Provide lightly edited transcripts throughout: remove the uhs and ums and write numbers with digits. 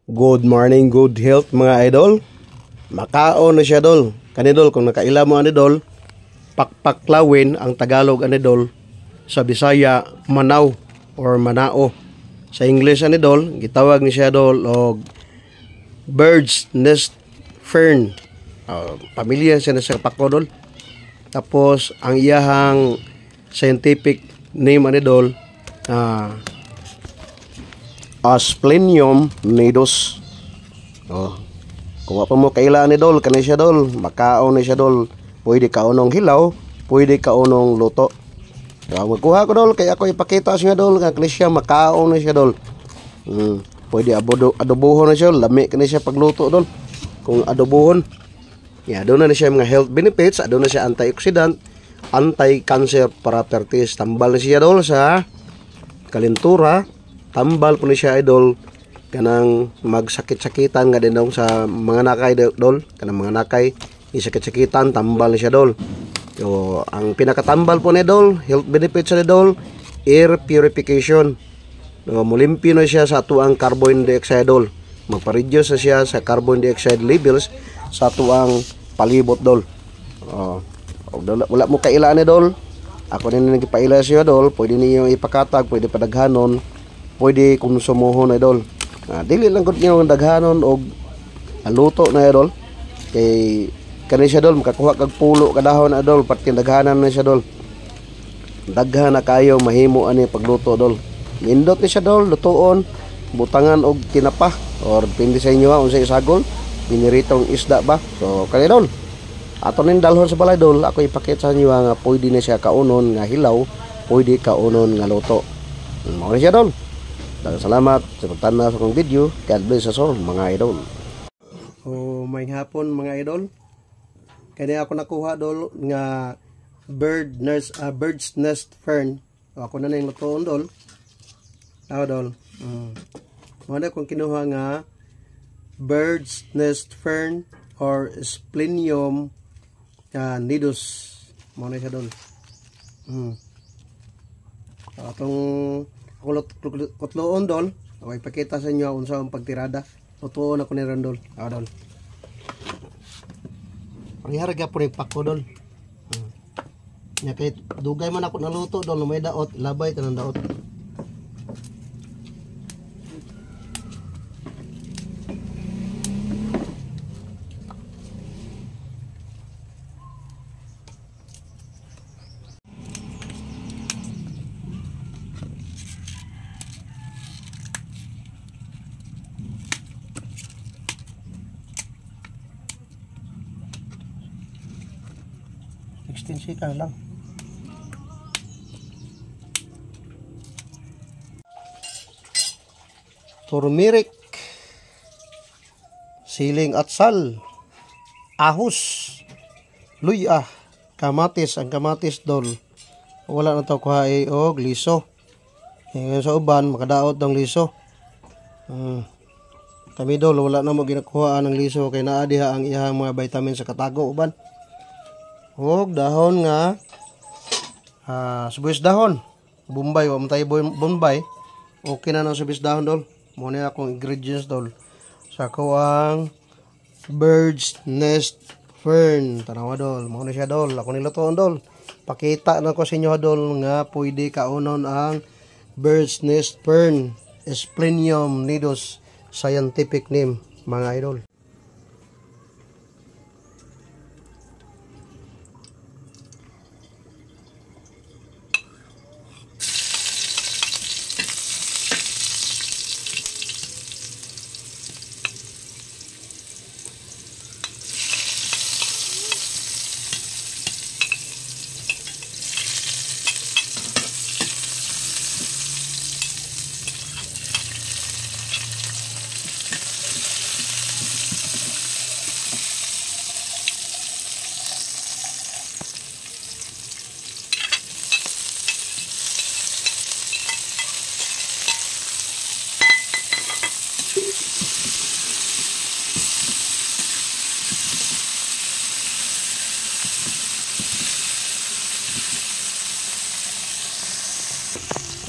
Good morning, good health mga idol. Makaon na siya dol. Kanidol kung nakaila mo anidol, pakpaklawin ang Tagalog anidol, sa Bisaya manaw or manao. Sa English anidol, gitawag ni siya dol og bird's nest fern. Pamilya siya na sa pako dol. Tapos ang iyahang scientific name anidol Asplenium nidus. Kung pa mo kaila ni dol, kanay siya dol, makaon ni siya dol. Pwede kaunong hilaw, pwede kaunong luto. Magkuha ko dol, kaya ako ipakita siya dol, nga siya makaon ni siya dol. Pwede adobohon na siya, lami ka na siya pagluto dol. Kung adobohon, doon na siya mga health benefits, doon na siya antioxidant, anti-cancer properties. Tambal na siya dol sa kalentura. Tambal po ni siya idol kanang magsakit-sakitan nga din sa mga nakay dol, kanang mga nakay isakit-sakitan, tambal ni siya dol. So ang pinakatambal po ni dol, health benefits ni dol, air purification. Mulimpyo na siya sa atuang carbon dioxide dol. Magpa-reduce na siya sa carbon dioxide levels sa atuang palibot dol. Wala mo kaila ni dol. Ako din nagipaila siya dol, pwede niyo ipakatag, pwede padaghanon, pwede konsumohon idol. Dili lang gud niyo daghanon og luto na idol. Kay kani siya dol makakuha kag pulo kadahon idol, pati daghanan na siya dol. Daghan na kayo mahimo ani pagluto dol. Nindot ni siya dol, lutoon, butangan og tinapa or pindi sa inyo unsay isagol, piniritong isda ba. So kani dol, ato nin dalhon sa balay dol, ako ipakita sa inyo nga pwede na siya kaunon nga hilaw, pwede kaunon nga luto. Mao na siya dol. Salamat sa pagtanaw sa akong video. God bless us all mga idol. May hapon mga idol. Kaya ako nakuha dol nga bird's nest fern. Ako na yung lutoon dol. Dol. Muna kung kinuha nga bird's nest fern or Asplenium nidus. Muna siya dol. Atong kutloon dol, okay, pakita sa inyo unsa ang pagtirada. Lutoon ako ni Randol. Dol. Pangharga po ni pako dol. Nya kay dugay man ako naluto dol, may daot, labay tanang daot. Extensikan lang. Turmeric, siling atsal, ahos, luya, kamatis. Ang kamatis dol, wala na to kuha og liso. Ngayon sa uban makadaot ng liso. Kami dol wala na mo ginakuha ng liso kay naa diha ang iyang mga vitamin sa katago uban. Og dahon nga subis dahon bombay, wa matay bombay, okay na ng subis dahon dol. Mo na akong ingredients dol sa kuang bird's nest fern. Tanawa dol, mo na siya dol, ako nilutoon dol. Pakita na ko sa inyo dol nga pwede kaunon ang bird's nest fern, Asplenium nidus, scientific name mga idol.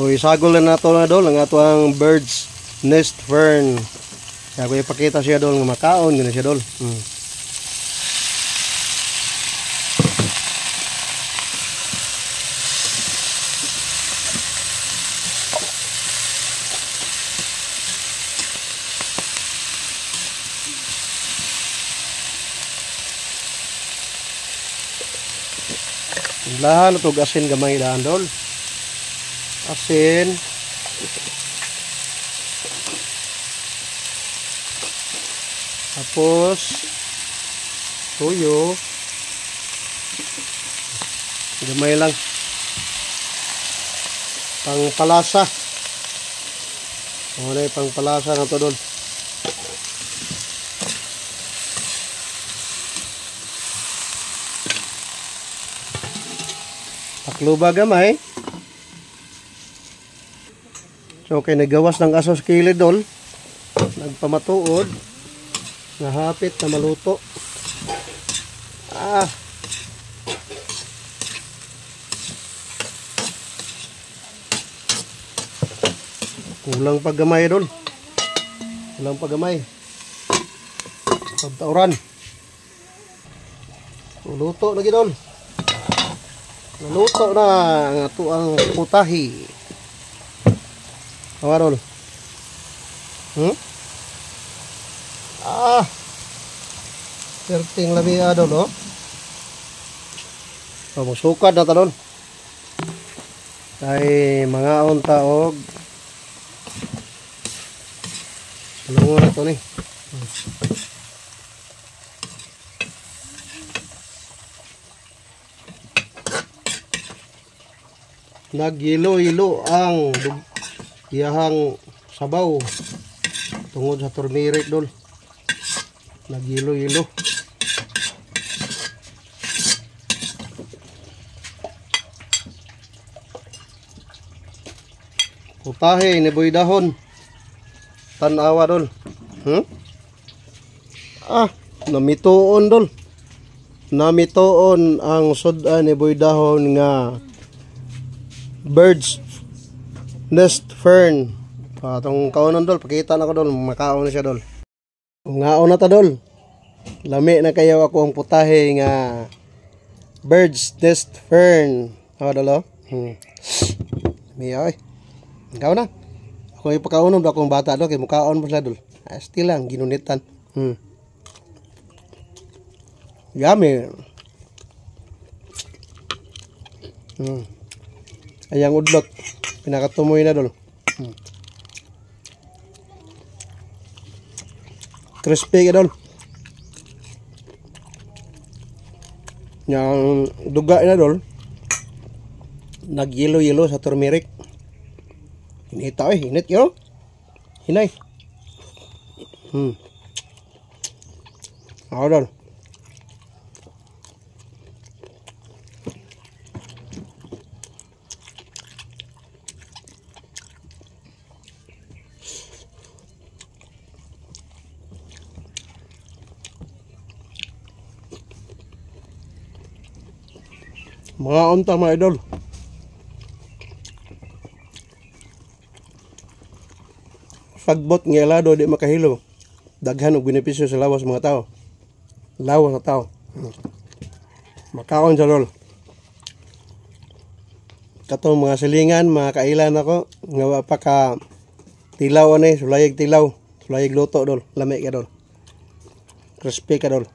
O isagol na nato na dol ang ato ang bird's nest fern. Kaya ko ipakita siya dol nga makaon gani siya dol. Lahan ito asin gamay daan dol. Asin. Tapos tuyo. Gamay lang. Pangpalasa. Ano yung pangpalasa na ito dol. Takluba gamay. So kay nagawas ng aso sa kilid dol. Nagpamatuod. Nahapit na maluto. Kulang paggamay dol. Kulang paggamay. Pagtauran. Luto lagi dol. Naluto na ang ato ang putahe. Awa dol. Perting labi dol oh. Masukad na ta dol. Kay mga unta og lungo na to ni. Nagyelo-yelo ang iyahang sabaw tungod sa turmeric dol. Nagyelo-yelo. Putahe ni boy dahon. Tanawa dol. Namituon dol. Namituon ang sudan ni boy dahon nga bird's nest fern. Itong kaunon dol, pakita na ko dol, makaon na siya dol. Ngaon na ta dol. Lami na kayo ako ang putahe nga bird's nest fern. Awa dol oh. Miyoy. Ikaw na. Ako ipakaunon ba akong bata dol, kay mukaon mo sila dol. Still lang, ginunitan. Yummy. Ayang udlot. Pinakatumoy na dol. Crispy ka dol. Yang duga na dol. Nagyelo-yelo sa turmeric. Hinita hinit yo. Hinay. Ako dol. Mga unta mga idol. Pagbot nga helado di makahilo. Daghan og benepisyo sa lawas mga tao. Lawas ng tao. Makaon sa dol. Katong mga silingan, mga kailan ako nga wa pa ka tilaw ani, sulayag tilaw, sulayag luto dol, lami ka dol. Crispy ka dol.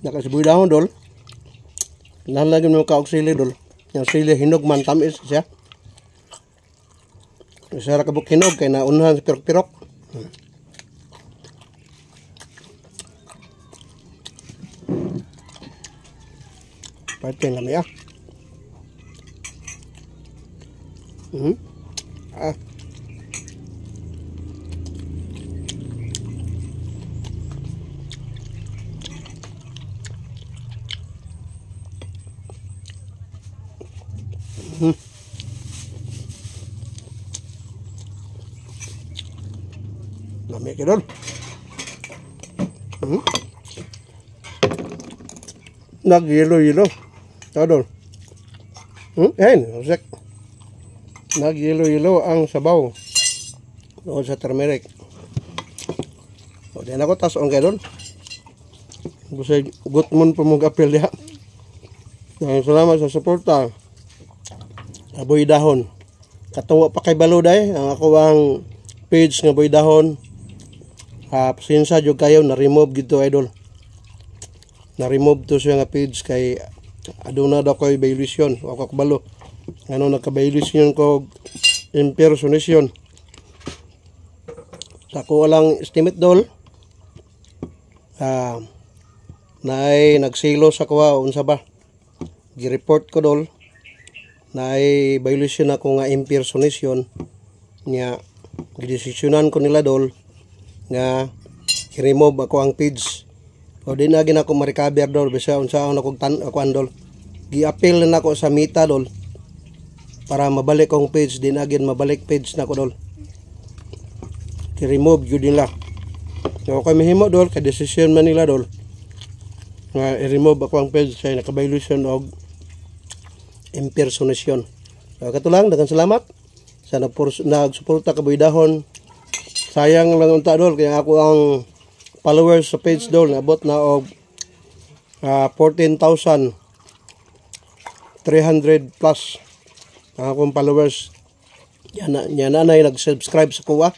Nakasibuy dahon dol. Nalagyan mo ka og sili dol. Yang sili hinog man tamis siya. Isara ka buk hinog kay naunhan sa pirok-pirok. Pating kami ya. Lami ka dol. Nagyelo-yelo. Ito dol. Ayan, usik. Nag-yelo-yelo ang sabaw. Doon sa turmeric. O, din ako, tas on kayo doon. Busay, gutmon po mong apel diha. Salamat sa suporta. Boy Dahon. Katuwa pa kay Baluday. Ang ako ang page nga Boy Dahon. Pasensya jud kayo, na-remove gito idol. Na-remove to siya nga page kay aduna daw ko'y violation. Ako kabalo. Ano, nagka-violation ko impersonation. Sa ako walang estimate dol. Naay nagsilo sa kuha unsa ba? Gi-report ko dol. Naay violation ako nga impersonation. Nya gidesisyonan ko nila dol nga i-remove ako ang page. O di na gin ako ma-recover dol bisa unsa ako ako andol. Gi-appeal na ako sa Meta dol para mabalik akong page, di na gin mabalik page na ko dol. I-remove gyud nila. Okay mahimo dol kay decision man nila dol. Nga i-remove ako ang page kay naka-violation og impersonation. So katulang daghang salamat sa nagsuporta ka Boy Dahon. Sayang lang unta dol kaya ako ang followers sa page dol naabot na og 14,300 plus ang akong followers. Yan nanay nag-subscribe sa kuha.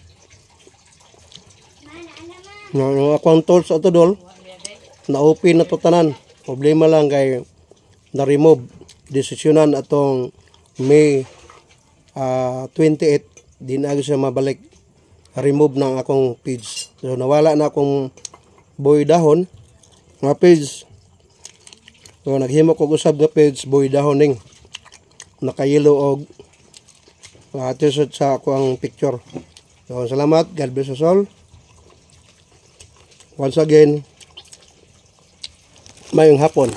Ang akong tools ato dol na-open na to tanan. Problema lang kay na-remove. Desisyonan atong May 28 di na siya mabalik. Remove na akong page. So nawala na akong Boy Dahon nga page. So naghimo ko usab nga page Boy Dahon ning nakayelo og t-shirt sa ako ang picture. So salamat, God bless us all. Once again, mayong hapon.